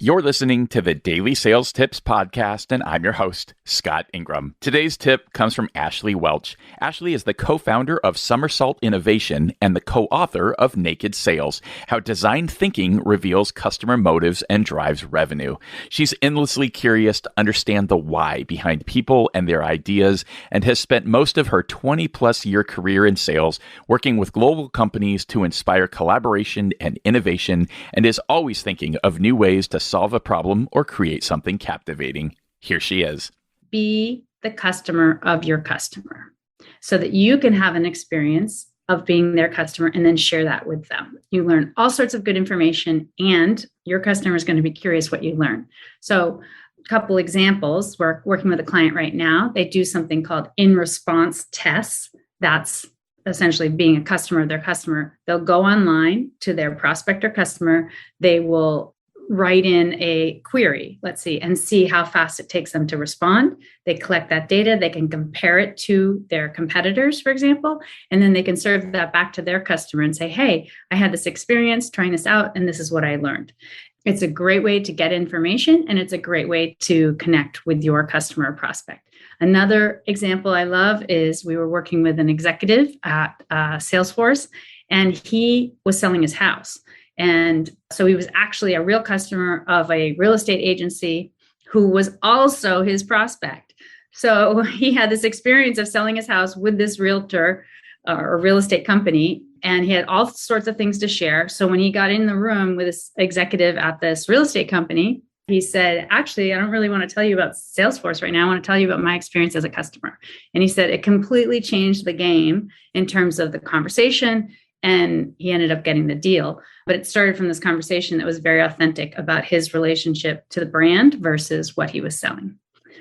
You're listening to the Daily Sales Tips podcast, and I'm your host, Scott Ingram. Today's tip comes from Ashley Welch. Ashley is the co-founder of Somersault Innovation and the co-author of Naked Sales, How Design Thinking Reveals Customer Motives and Drives Revenue. She's endlessly curious to understand the why behind people and their ideas, and has spent most of her 20-plus year career in sales working with global companies to inspire collaboration and innovation, and is always thinking of new ways to solve a problem or create something captivating. Here she is. Be the customer of your customer so that you can have an experience of being their customer and then share that with them. You learn all sorts of good information and your customer is going to be curious what you learn. So a couple examples, we're working with a client right now. They do something called in-response tests. That's essentially being a customer of their customer. They'll go online to their prospect or customer. They will write in a query, and see how fast it takes them to respond. They collect that data. They can compare it to their competitors, for example, and then they can serve that back to their customer and say, hey, I had this experience trying this out, and this is what I learned. It's a great way to get information, and it's a great way to connect with your customer or prospect. Another example I love is we were working with an executive at Salesforce, and he was selling his house. And so he was actually a real customer of a real estate agency who was also his prospect. So he had this experience of selling his house with this realtor or real estate company, and he had all sorts of things to share. So when he got in the room with this executive at this real estate company, he said, actually, I don't really want to tell you about Salesforce right now. I want to tell you about my experience as a customer. And he said it completely changed the game in terms of the conversation, and he ended up getting the deal. But it started from this conversation that was very authentic about his relationship to the brand versus what he was selling.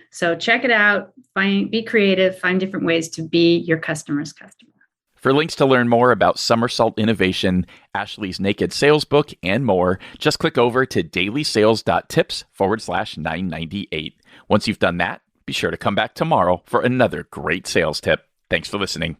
So check it out, be creative, find different ways to be your customer's customer. For links to learn more about Somersault Innovation, Ashley's Naked Sales book, and more, just click over to DailySales.Tips/998. Once you've done that, be sure to come back tomorrow for another great sales tip. Thanks for listening.